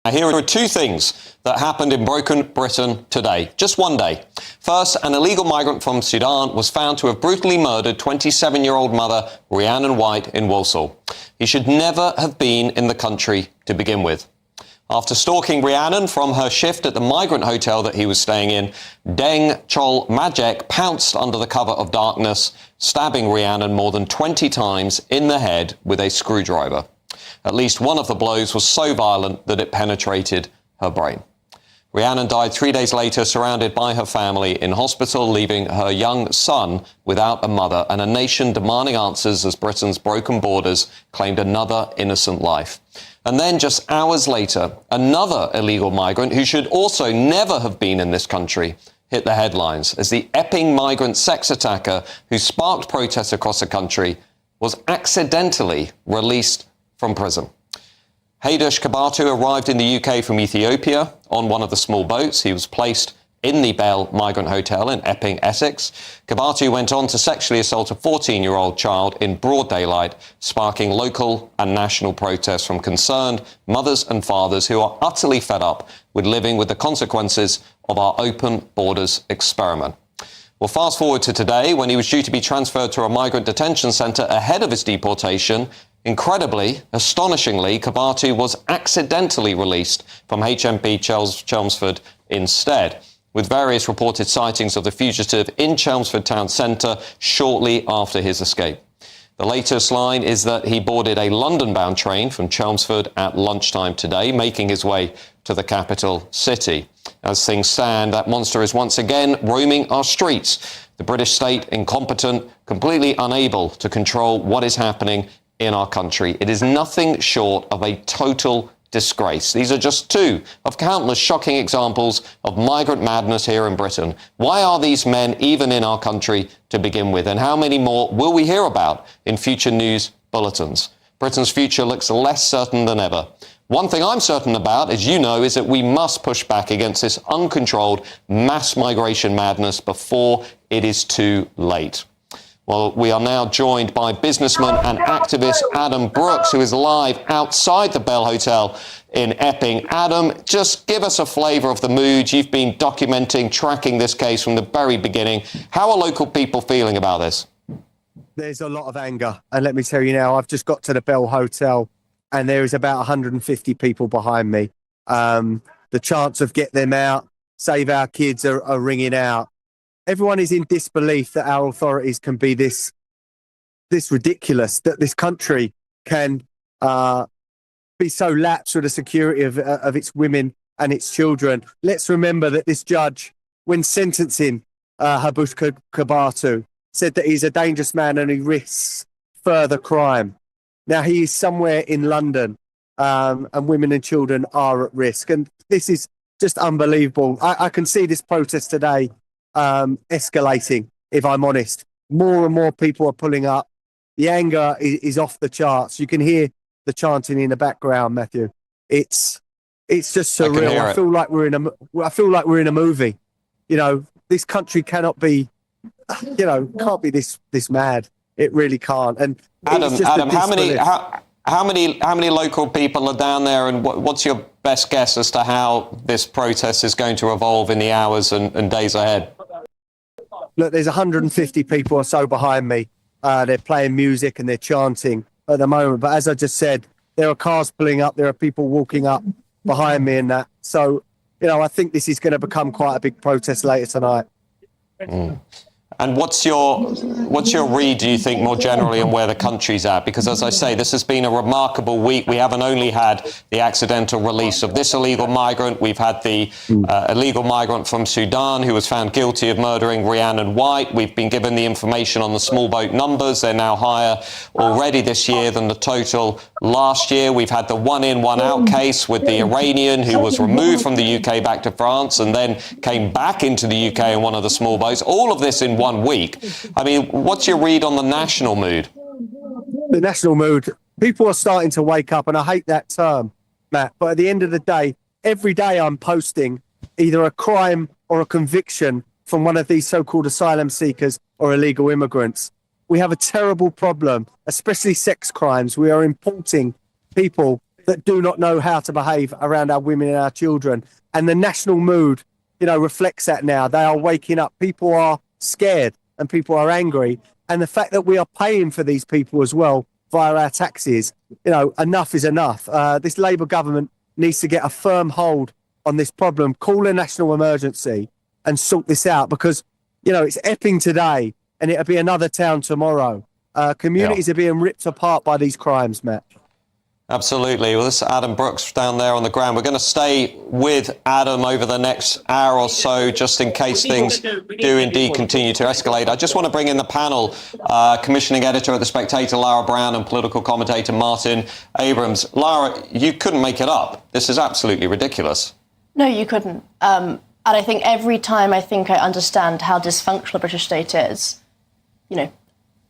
Now, here are two things that happened in Britain today, just one day. First, an illegal migrant from Sudan was found to have brutally murdered 27-year-old mother Rhiannon White in Walsall. He should never have been in the country to begin with. After stalking Rhiannon from her shift at the migrant hotel that he was staying in, Deng Chol Majek pounced under the cover of darkness, stabbing Rhiannon more than 20 times in the head with a screwdriver. At least one of the blows was so violent that it penetrated her brain. Rhiannon died 3 days later, surrounded by her family in hospital, leaving her young son without a mother and a nation demanding answers as Britain's broken borders claimed another innocent life. And then just hours later, another illegal migrant who should also never have been in this country hit the headlines as the Epping migrant sex attacker who sparked protests across the country was accidentally released from prison. Hadush Kebatu arrived in the UK from Ethiopia on one of the small boats. He was placed in the Bell Migrant Hotel in Epping, Essex. Kebatu went on to sexually assault a 14-year-old child in broad daylight, sparking local and national protests from concerned mothers and fathers who are utterly fed up with living with the consequences of our open borders experiment. Well, fast forward to today, when he was due to be transferred to a migrant detention centre ahead of his deportation. Incredibly, astonishingly, Kebatu was accidentally released from HMP Chelmsford instead, with various reported sightings of the fugitive in Chelmsford town centre shortly after his escape. The latest line is that he boarded a London-bound train from Chelmsford at lunchtime today, making his way to the capital city. As things stand, that monster is once again roaming our streets. The British state incompetent, completely unable to control what is happening in our country. It is nothing short of a total disgrace. These are just two of countless shocking examples of migrant madness here in Britain. Why are these men even in our country to begin with? And how many more will we hear about in future news bulletins? Britain's future looks less certain than ever. One thing I'm certain about, as you know, is that we must push back against this uncontrolled mass migration madness before it is too late. Well, we are now joined by businessman and activist Adam Brooks, who is live outside the Bell Hotel in Epping. Adam, just give us a flavour of the mood. You've been documenting, tracking this case from the very beginning. How are local people feeling about this? There's a lot of anger. And let me tell you now, I've just got to the Bell Hotel and there is about 150 people behind me. The chants of get them out, save our kids are ringing out. Everyone is in disbelief that our authorities can be this ridiculous, that this country can be so lax with the security of its women and its children. Let's remember that this judge, when sentencing Hadush Kebatu, said that he's a dangerous man and he risks further crime. Now, he is somewhere in London and women and children are at risk. And this is just unbelievable. I can see this protest today escalating, if I'm honest. More and more people are pulling up. The anger is off the charts. You can hear the chanting in the background, Matthew. It's just surreal. I feel like we're in a movie. You know, this country cannot be, can't be this mad. It really can't. And Adam, how many local people are down there, and what's your best guess as to how this protest is going to evolve in the hours and days ahead? Look, there's 150 people or so behind me. They're playing music and they're chanting at the moment. But as I just said, there are cars pulling up. There are people walking up behind me and that. So, I think this is going to become quite a big protest later tonight. Mm. And what's your read, do you think, more generally, on where the country's at? Because, as I say, this has been a remarkable week. We haven't only had the accidental release of this illegal migrant. We've had the illegal migrant from Sudan who was found guilty of murdering Rhiannon White. We've been given the information on the small boat numbers. They're now higher already this year than the total last year. We've had the one-in, one-out case with the Iranian who was removed from the UK back to France and then came back into the UK in one of the small boats. All of this in one week. I mean, what's your read on the national mood? The national mood, people are starting to wake up, and I hate that term, Matt, but at the end of the day, every day I'm posting either a crime or a conviction from one of these so-called asylum seekers or illegal immigrants. We have a terrible problem, especially sex crimes. We are importing people that do not know how to behave around our women and our children. And the national mood, reflects that now. They are waking up. People are scared and people are angry. And the fact that we are paying for these people as well via our taxes, enough is enough. This Labour government needs to get a firm hold on this problem, call a national emergency and sort this out, because, it's Epping today and it'll be another town tomorrow. Communities are being ripped apart by these crimes, Matt. Absolutely. Well, this is Adam Brooks down there on the ground. We're going to stay with Adam over the next hour or so, just in case things do indeed continue to escalate. I just want to bring in the panel, commissioning editor at The Spectator, Lara Brown, and political commentator Martin Abrams. Lara, you couldn't make it up. This is absolutely ridiculous. No, you couldn't. And I think every time I understand how dysfunctional the British state is,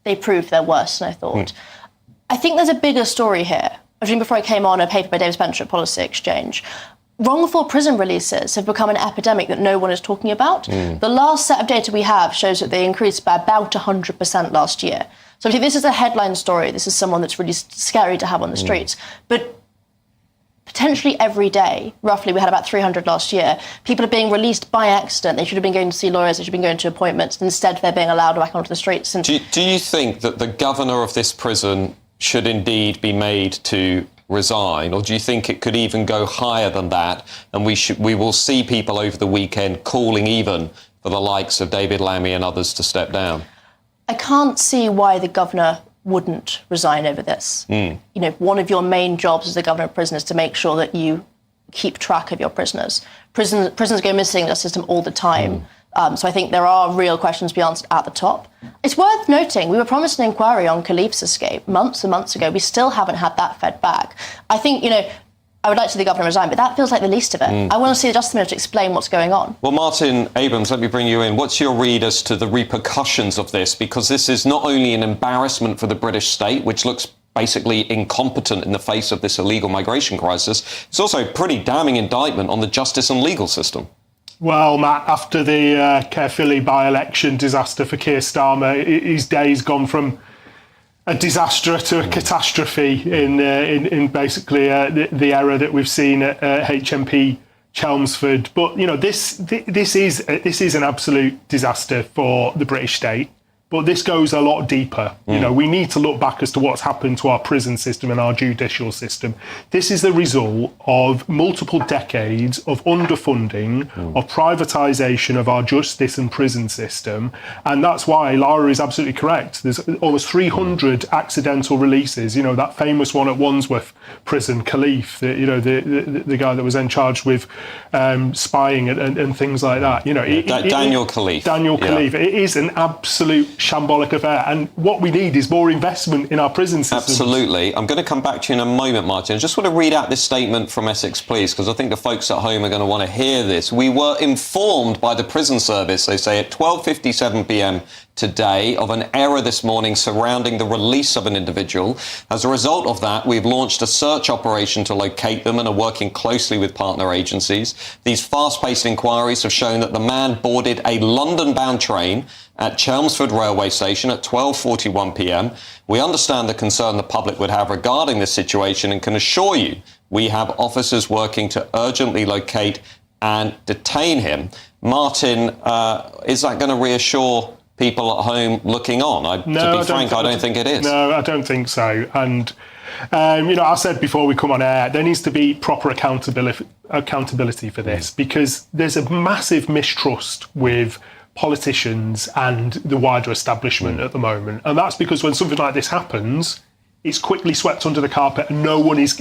they prove they're worse than I thought. I think there's a bigger story here. I was reading before I came on a paper by David Spencer at Policy Exchange. Wrongful prison releases have become an epidemic that no one is talking about. The last set of data we have shows that they increased by about 100% last year. So this is a headline story. This is someone that's really scary to have on the streets. But potentially every day, roughly, we had about 300 last year, people are being released by accident. They should have been going to see lawyers, they should have been going to appointments. Instead, they're being allowed back onto the streets. And do you think that the governor of this prison should indeed be made to resign, or do you think it could even go higher than that, and we will see people over the weekend calling even for the likes of David Lammy and others to step down? I can't see why the governor wouldn't resign over this. One of your main jobs as the governor of prison is to make sure that you keep track of your prisoners. Prisoners go missing in the system all the time. So I think there are real questions to be answered at the top. It's worth noting, we were promised an inquiry on Khalif's escape months and months ago. We still haven't had that fed back. I think, I would like to see the governor resign, but that feels like the least of it. I want to see the Justice Minister explain what's going on. Well, Martin Abrams, let me bring you in. What's your read as to the repercussions of this? Because this is not only an embarrassment for the British state, which looks basically incompetent in the face of this illegal migration crisis, it's also a pretty damning indictment on the justice and legal system. Well, Matt, after the Caerphilly by-election disaster for Keir Starmer, his day's gone from a disaster to a catastrophe in basically the error that we've seen at HMP Chelmsford. But this is an absolute disaster for the British state. But this goes a lot deeper. We need to look back as to what's happened to our prison system and our judicial system. This is the result of multiple decades of underfunding, of privatisation of our justice and prison system. And that's why Lara is absolutely correct. There's almost 300 accidental releases. That famous one at Wandsworth Prison, Khalif, the guy that was then charged with spying and things like that. Daniel Khalif. Daniel Khalif. It is an absolute shambolic affair, and what we need is more investment in our prison system. Absolutely. I'm going to come back to you in a moment, Martin. I just want to read out this statement from Essex Police, because I think the folks at home are going to want to hear this. We were informed by the prison service, they say, at 12:57 p.m. today of an error this morning surrounding the release of an individual. As a result of that, we've launched a search operation to locate them and are working closely with partner agencies. These fast-paced inquiries have shown that the man boarded a London-bound train at Chelmsford railway station at 12:41 p.m. We understand the concern the public would have regarding this situation and can assure you we have officers working to urgently locate and detain him. Martin, is that going to reassure people at home looking on? To be frank, I don't think it is. No, I don't think so. And, I said before we come on air, there needs to be proper accountability for this, because there's a massive mistrust with politicians and the wider establishment at the moment. And that's because when something like this happens, it's quickly swept under the carpet and no one is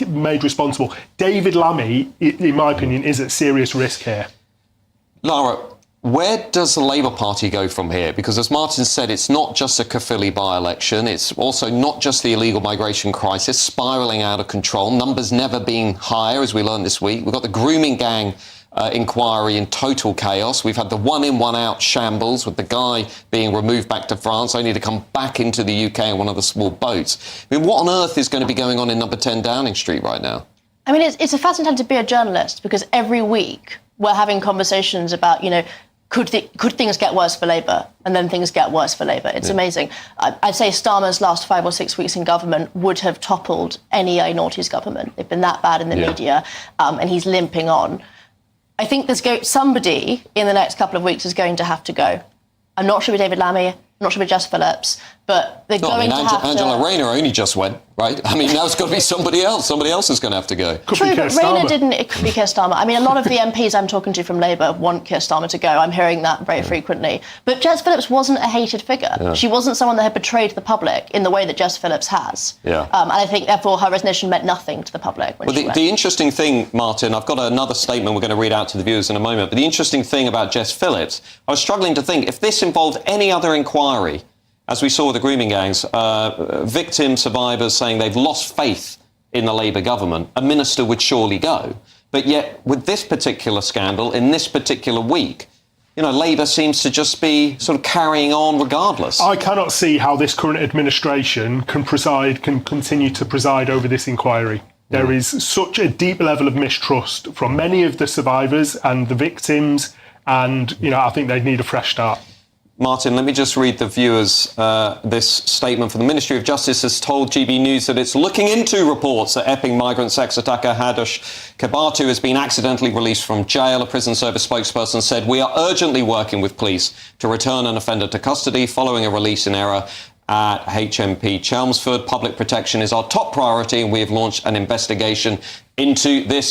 made responsible. David Lammy, in my opinion, is at serious risk here. Lara, where does the Labour Party go from here? Because as Martin said, it's not just a Caerphilly by-election. It's also not just the illegal migration crisis spiralling out of control. Numbers never been higher, as we learned this week. We've got the grooming gang inquiry in total chaos. We've had the one-in, one-out shambles with the guy being removed back to France, only to come back into the UK in one of the small boats. I mean, what on earth is going to be going on in number 10 Downing Street right now? I mean, it's a fascinating time to be a journalist, because every week we're having conversations about, could things get worse for Labour? And then things get worse for Labour. It's amazing. I'd say Starmer's last 5 or 6 weeks in government would have toppled any Noughties government. They've been that bad in the media, and he's limping on. I think somebody in the next couple of weeks is going to have to go. I'm not sure with David Lammy, I'm not sure with Jess Phillips, but they're going to have to... Angela Rayner only just went, right? I mean, now it's got to be somebody else. Somebody else is going to have to go. True, but Rayner didn't... It could be Keir Starmer. I mean, a lot of the MPs I'm talking to from Labour want Keir Starmer to go. I'm hearing that very frequently. But Jess Phillips wasn't a hated figure. Yeah. She wasn't someone that had betrayed the public in the way that Jess Phillips has. Yeah. And I think, therefore, her resignation meant nothing to the public when she went. The interesting thing, Martin, I've got another statement we're going to read out to the viewers in a moment, but the interesting thing about Jess Phillips, I was struggling to think, if this involved any other inquiry, as we saw with the grooming gangs, victim survivors saying they've lost faith in the Labour government, a minister would surely go. But yet, with this particular scandal, in this particular week, Labour seems to just be sort of carrying on regardless. I cannot see how this current administration can continue to preside over this inquiry. There is such a deep level of mistrust from many of the survivors and the victims, and, I think they need a fresh start. Martin, let me just read the viewers this statement from the Ministry of Justice has told GB News that it's looking into reports that Epping migrant sex attacker Hadush Kebatu has been accidentally released from jail. A prison service spokesperson said, "We are urgently working with police to return an offender to custody following a release in error at HMP Chelmsford. Public protection is our top priority and we have launched an investigation into this."